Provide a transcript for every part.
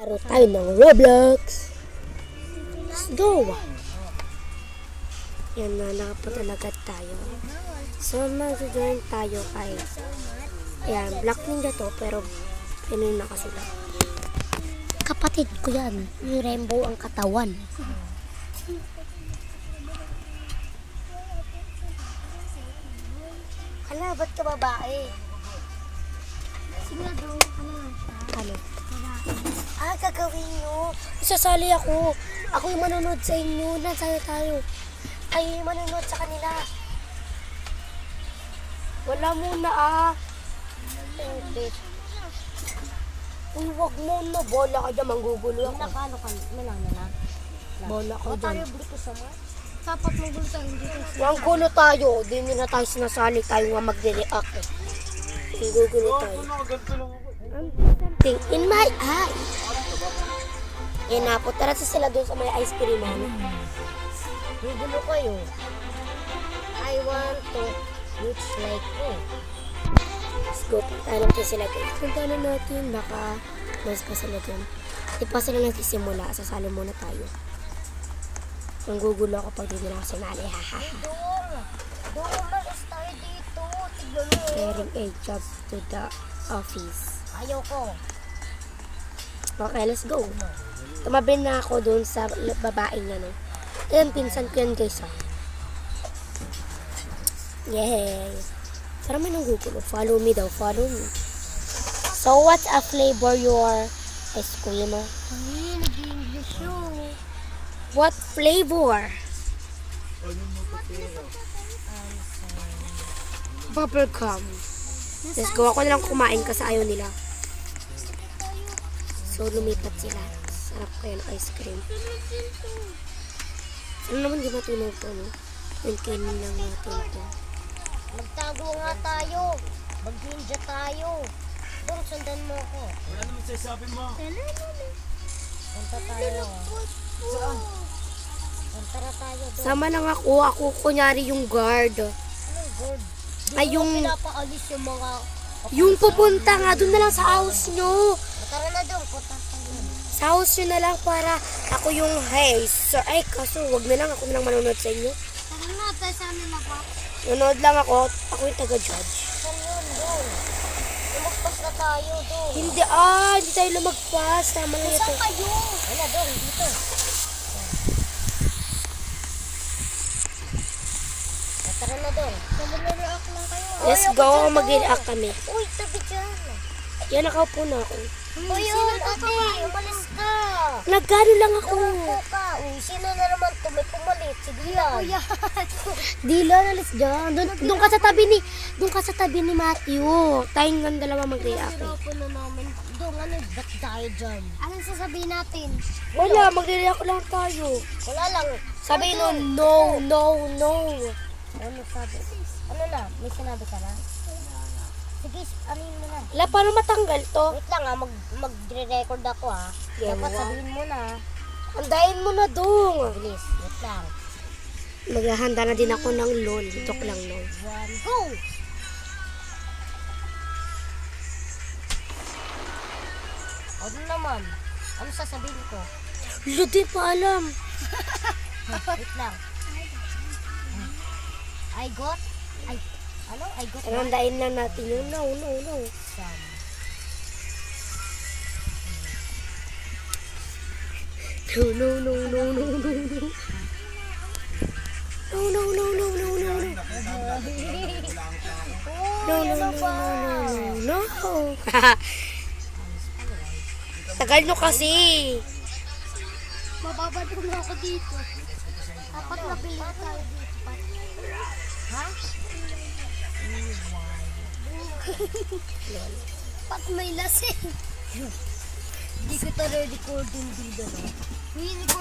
Laro tayo ng Roblox. Let's go! Yan na, nakapunta agad tayo. So, mag-join tayo kay... Ayan, Black Ninja to, pero ano yung nakasulat? Kapatid ko yan. Yung rainbow ang katawan. Hala, ba't ka babae? Siguro, ano nga siya? Ano? Babae. Gagawin nyo. Isasali ako. Ako yung manunod sa inyo. Nasaya tayo. Kayo yung manunod sa kanila. Wala muna Wait. Uy, wag mo na. Bola ka dyan. Manggugulo ako. Nakano ka na. Bola ka O tayo dyan. buliko sa mga. Dapat mo gulo tayo dito. Manggulo tayo. Di nyo na tayo sinasali. Tayo nga magre-react eh. Manggugulo tayo. Something in my eye. Eh, napunta sa sila doon sa may ice cream. Gugulo kayo. I want to reach like you. Let's go. Punta natin sila guys. Punta na natin. Baka mas pa sila dyan. Di pa sila nagsisimula. Sasalo muna tayo. Manggugulo ako pag di nila ako sinali. Doon, umalis tayo dito. Tignan mo. Wearing a job to the office. Ayoko. Okay, let's go. Tumabi na ako doon sa babaeng ano. Ayan, pinsan ko yan guys. Yay. Parang may nanggugulo. Follow me daw. Follow me. So, what's a flavor your ice cream? Ay, nag-English yun. What flavor? Bubblegum. Let's go. Ako na lang kumain kasi ayaw nila. So, lumipat sila. Sarap kaya ng ice cream. Ano naman di matunog to, no? Kainin lang natin to. Magtago nga tayo. Mag-ninja tayo. Doon, sundan mo ako. Wala naman sasabi mo. Punta tayo. Saan? Punta na tayo doon. Sama lang ako. Ako kunyari yung guard. Anong good? Ay, yung- pinapaalis yung mga... Yung pupunta nga, doon na lang sa house nyo. Tara na doon. Punta tayo. Sa house nyo na lang para ako yung, hey, sir, ay, kaso wag na lang ako na lang manonood sa inyo. Tara na, tayo sa amin mapa. Nanonood lang ako yung taga-judge. Saan yun? Doon. Lumagpas na tayo doon. Hindi tayo lumagpas. Tama lang ito. Saan kayo? Wala doon, dito. Tara na doon. Mag-react lang kayo. Let's go, mag-react kami. Uy, tabi dyan. Yan, nakaupo na ako. Uy, ate, umalis ka. Nagkano lang ako. Upo ka. Uy, sino na naman to? May pumalit. Sige yan. Dylan, alis dyan. Doon ka sa tabi ni Matthew. Tayong ng dalawa mag-react. Sirapo na namin. Doon, ano, ba't tayo dyan? Anong sasabihin natin? Wala, mag-react lang tayo. Wala lang. Sabi nun, no. Ano sabi? Ano na? May sinabi ka na? Sige, ano yun mo na? Wala, paano matanggal to? Wait lang magre-record ako Yeah, Dapat wow. sabihin mo na. Andayin mo na dong. Bilis, wait lang. Maghahanda na din ako ng LOL. Joke lang, no. 1, go! Ano naman? Ano sasabihin ko? Di pa alam. Wait lang. I got Andayin lang natin yun. No. some. No. Tagal nyo kasi. Mababado na ako dito. Dapat nabili tayo dito. Ha? Pat may lasing. Hindi ko ito re-recording dito.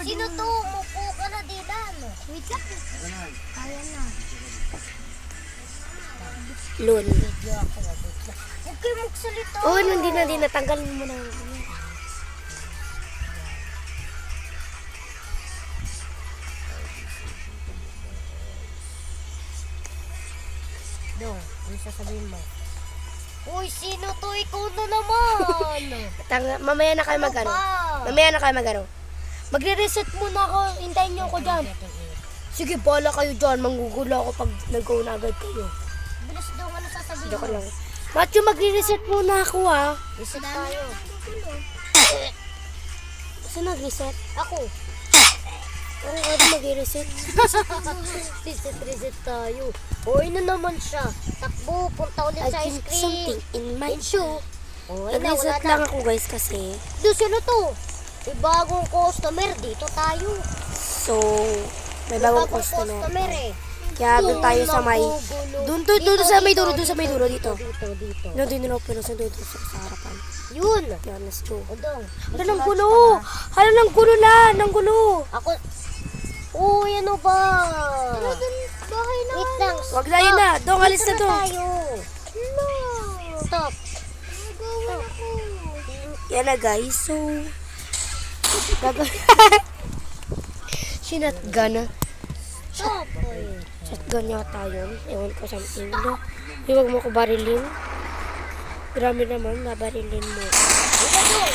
Sino to? Mupo ka na Dylan. Wait lang. Ayan na. LOL. Video ako. Wait lang. Huwag kayo magsalita. Oh, hindi na. Tanggalin mo na. Dong, ano sasabihin mo? Uy, sino to? Ikaw na naman! Mamaya na kayo Ano mag-ano. ba? Mamaya na kayo mag-ano. Magre-reset muna ako. Hintayin niyo ako dyan. Sige, bala kayo dyan. Manggugulo ako pag nag-go na agad kayo. Bilis daw ano sasabihin Joke mo. lang. Matthew, magre-reset muna ako ha. Reset tayo. Saan nag-reset? Ako. Ano ka din mag-reset? Reset tayo. Hoy na naman siya. Takbo, punta ulit I sa ice think cream. something in my shoe. Hoy na, wala Nag-reset na. lang ako guys kasi. Doon sino to? May bagong customer. Dito tayo. So, may bagong customer. eh. Kaya doon tayo sa may... Doon sa may dulo, doon sa may dulo dito. Dito. No, doon nila pero sa doon sa harapan. Yun. Yan, let's go. Odong. Hala ng gulo! Hala ng gulo la! Ng gulo! Ako. Uy, ano ba? Bahay na. Wait lang. Wag na yun na. Dong, alis na Dito dong. tayo. No. Stop. Yan na guys. So, Sinatgun. Stop. Shotgun yata yun. Ewan ko something. No? Huwag mo ko barilin. Grabe naman, nabarilin mo. Dito doon.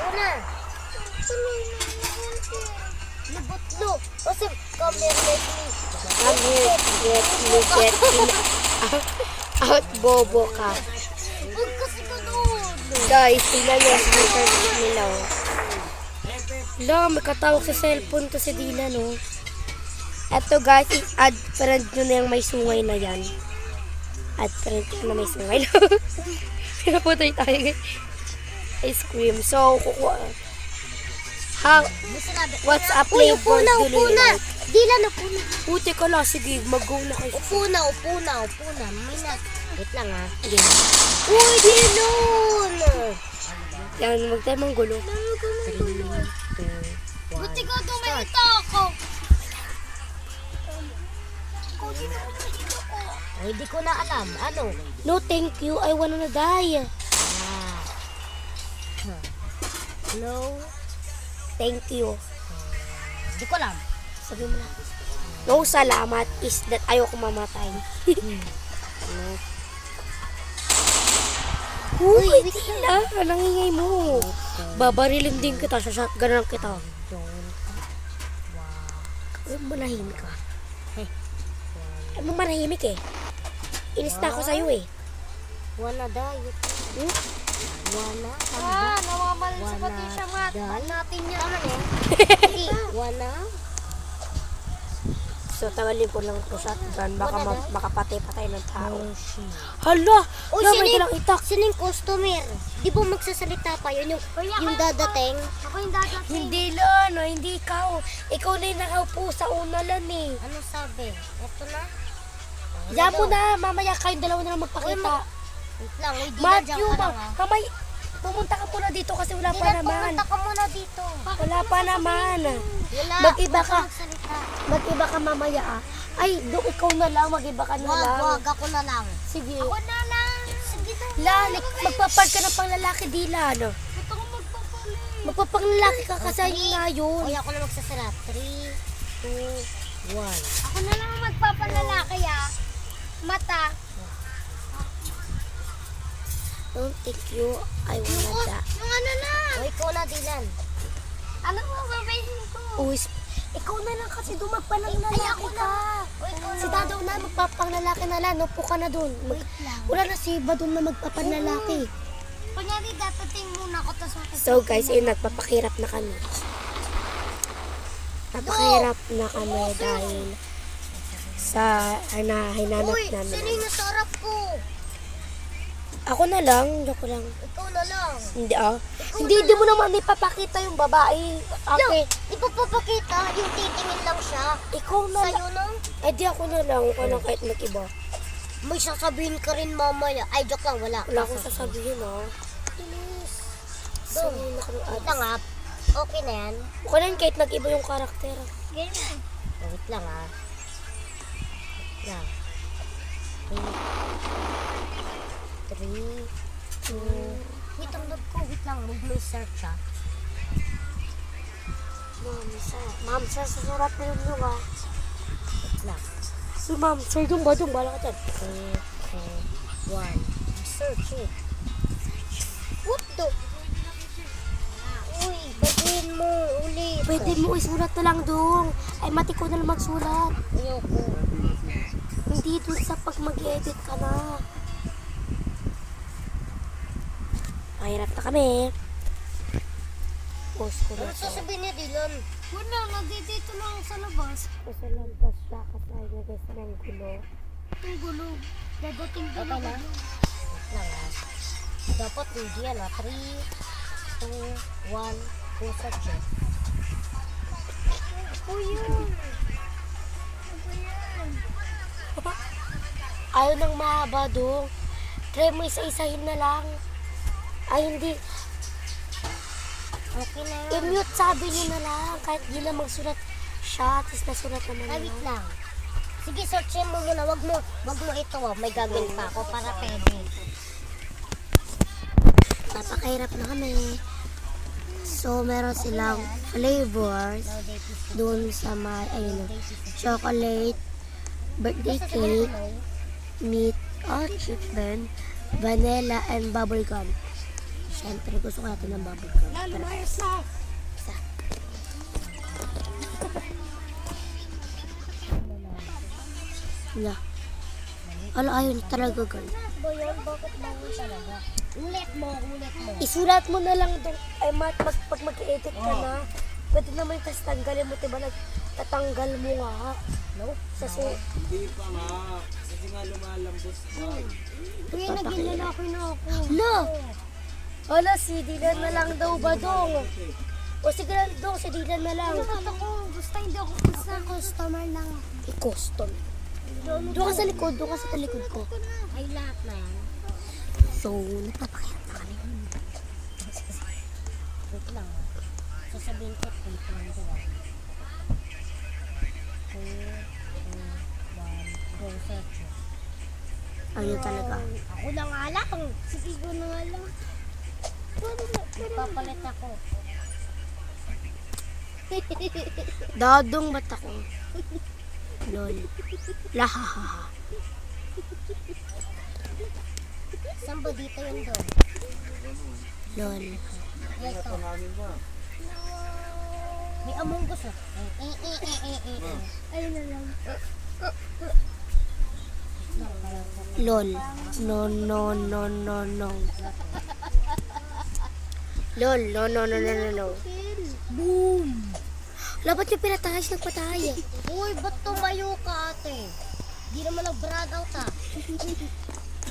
Una. Lubot-lo. Kasi come here, let me. Come here, get me out, bobo ka. Huwag kasi ka doon. Guys, tingnan nyo sa search nila. Oh. Wala, may katawag sa cellphone to si Dina, no? Eto guys, i-add friend nyo na yung may sungay na yan. Add friend na may sungay na. Pinaputay tayo guys. Ice cream. So, kukuha. What's up, Uy, flavors upo do you na. like? Dila na, upo na. Puti ka lang, sige, mag-go na kayo. Upo na. May na. Wait lang ha. Sige. Uy, Dilon! Yan, wag tayo manggulo. Buti ka tumita ako. Ay, di ko na alam. Ano? No, thank you. I wanna die. No. Thank you. Di ko alam. Sabi mo na. No, salamat is that ayoko mamatay. Uy, Tina, nangingay mo. Babarilin din kita, sa shotgun lang kita. Huwag manahimik ka. Ano manahimik eh? Inis na ako sa'yo eh. Wanna die. Hmm? Wanna. Nawamalin sa pati siya, Mat. Natin niya. Tama niya. Wanna. So, tawalin ko lang ito shotgun. Baka Wala na. makapatay-patay ng tao. Hala! Uy, Hala, may dalang itak. sino yung customer? Di ba magsasalita pa yun? Yung dadating? Ako yung dadating. Hindi lan, hindi ikaw. Ikaw na yung nakaupo sa una lan eh. Ano sabi? Ito na? Diyan mo na, mamaya kayong dalawa na lang magpakita. Wait lang, di na Matthew, dyan ka lang ha. kamay, pumunta ka muna dito kasi wala pa Dylan, naman. pumunta ka muna dito. Wala pa naman. Wala. Mag-iba ka. Magsalita. Mag-iba ka mamaya ah. Ay, ikaw na lang, mag-iba ka na lang. Wag, ako na lang. Sige. Ako na lang. Sige na. Lalik, magpapal ka ng panglalaki, Dylan. Ito ko magpapalit. Magpapanglalaki ka kasi nga yun. Oy, ako na magsasara. 3, 2, 1. Ako na lang magpapalalaki ah. Mata. Don't think you, I wanna die. Yung ano na. O, ikaw na, Dylan. Ano mo babayin ko? Uy, ikaw na lang kasi doon magpananglalaki ka. Si Dadaw na magpapanglalaki na lang. Upo ka na doon. Wala na si Iba doon na magpapanlalaki. Kunyari, datating muna ako tapos makikita. So guys, ayun, nagpapakirap na kami. Napakahirap na kami dahil sa hinanap Uy, namin. sino yung nasa harap ko? Ako na lang, joke lang. Ikaw na lang. Hindi Hindi mo naman ipapakita yung babae. Okay. Di pa papakita, yung titingin lang siya. Ikaw na lang. Sa'yo nang Eh di ako na lang, ako lang kahit mag-iba. may sasabihin ka rin mamaya. Ay, joke lang, wala. Wala akong sasabihin Bilis. So, Wait lang ha. Okay na yan. okay lang kahit nag-iba yung karakter. Ganyan. Wait lang ha. Wait lang. 3, 2, wait ang log ko. Wait lang, huwag mo search ha. Ma'am, sir, susurat na yun yung Wait lang. Si ma'am, sir, yung ba? Yung bala ka dyan. 3, 2, 1. Search it. What the? Pwede mo isulat na lang doon. Ay, mati ko na lang magsulat. Ayoko. Hindi doon sa pag mag-edit ka na. Mahirap na kami. Post ko na Ano siya. sasabihin ni Dylan? Wala, nagdidito lang sa labas. Sa labas siya kasi nagagay sa ng gulo. Itong gulo. Dadating din ako. Wait lang ah. Dapat hindi yan ah. 3, 2, 1, go sa check. Ako yun. Ako yan. Ayaw nang mahaba doon. Try mo isa-isahin na lang. Ay, hindi. Okay na. I-mute sabi niyo na lang. Kahit di na magsulat siya. Tapos nasulat naman Ay, wait niya. lang. Sige, searchin mo muna. Wag mo ito ah. May gagawin pa ako para pwede. Napakahirap na kami. So, meron silang flavors Now, date is doon sa may, ayun, chocolate, birthday cake, meat, chicken, vanilla, and bubblegum. Siyempre, gusto ko natin ng bubblegum. lumayas na. Isa. Wala. Ala, ayun talaga gan. Ba yan? Bakit bawal talaga? Ulit mo. Isulat mo na lang doon. Ay, pag mag-edit ka na, pwede naman tas tanggalin mo, diba? Tatanggal mo nga. No? Sa Hindi pa nga. Kasi nga lumalambos pa. Kuya, naging lalaki na ako. Lo! Wala, si Dylan na lang daw ba dong? O sige lang dong, si Dylan na lang. Ano ko? Basta hindi ako basta customer lang. I-custom. Doon ka sa likod, doon ka sa talikod ko. Ay, lahat na yan. So, napapakita na kami. Wait lang ah. Sasabihin ko, wait lang diba? 2, 1, go search. Ayun talaga. Ako na nga lang. Sige ko na nga lang. Papalit ako. Dadong ba't ako? Lol. Lahahaha. Saan ba dito yun doon? Lol. Ito. Hangin na. May Among Us oh. Ayun na lang. Lol. No, no, no, no, no. Lol. No, no, no, no, no, no. Boom! Labat yung pinatay siyang patay. Uy, ba't tumayo ka ate? Di naman nag-brag out ah.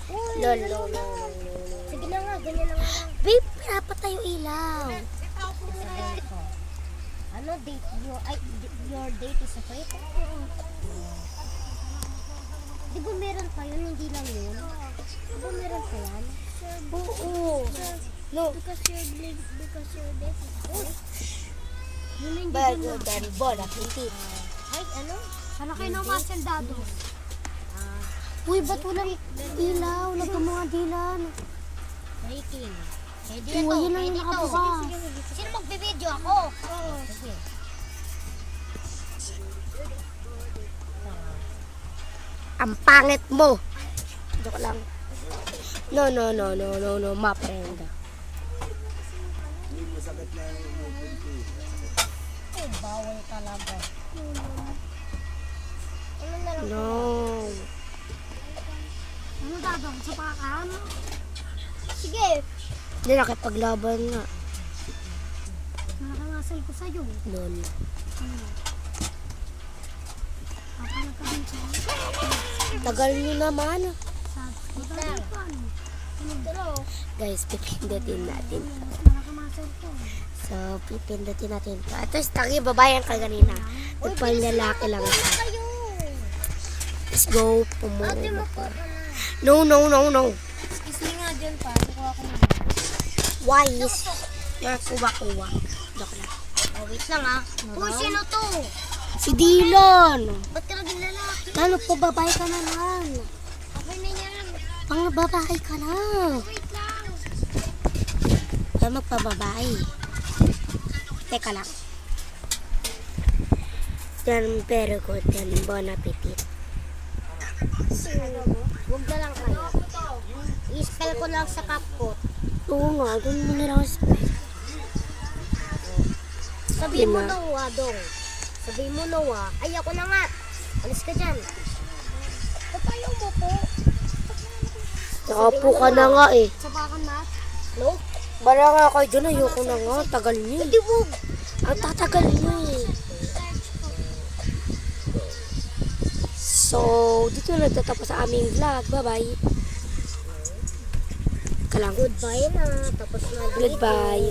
Uy, Lol, ano lol, na? lol, lol. Sige na nga, ganyan na nga lang. Babe, pinapatay yung ilaw. Sabihin ko. Ano date? Your date is a fake? Di ba meron pa yun? Hindi lang yun. Di ba meron pa yan? Oo. No. Because your date is fake. Yun hindi Bago dan bola, hindi. Ay, ano? Ano kayo ng mga sandado? Uy, ba't walang ilaw? Nagkammga dilan. Rating. Pwede Oo, ito. yun lang yung Pwede ito. nakabukas. Sino magbibideo ako? Oo. Sige. Ang pangit mo. Joke lang. No, no, no, no, no, no, ma friend. Hindi masakit na yung open ko. Eh, bawal talaga. Ano na lang? No. Ano dadong? Sa pakan? Sige. Hindi nakipaglaban nga. Nakakangasal ko sa'yo. Lol. Papalag ka din sa'yo. Tagal nyo naman. Wait lang. Guys, pipindutin natin to. Nakakangasal ko. So, pipindutin natin to. At least, tangi babayan ka ganina. Nagpang-lalaki lang siya. Kayo. Let's go. Ate, Pumuha makuha ka na. No, no, no, no. Excuse me nga dyan pa. Kukuha ko na. Wise. Kuha. Joke lang. Oh, wait lang ah. Uy, sino to? Si Dylan. Ba't ka naging lalaki? Lalo po, babae ka naman. Okay na yan. Pang babae ka na. Wait lang. Kaya magpababae. Teka lang. Yan, very good. Yan, bon appetit. Huwag na lang kayo. I-spell ko lang sa cupcot. Oo nga, doon mo na lang spell. So, Sabihin mo 5. Noah, Dong. Sabihin mo Noah. Ay, ako na nga. Alis ka dyan. Ba't ayaw mo po? Nakapo ka na nga eh. Sabakan na? No? Bara nga kayo dyan, ayoko na nga. Tagal niyo eh. Hindi mo. Ang tatagal niyo eh. So, dito na nagtatapos sa aming vlog. Bye-bye. Kalang. Goodbye na. Tapos na. Goodbye.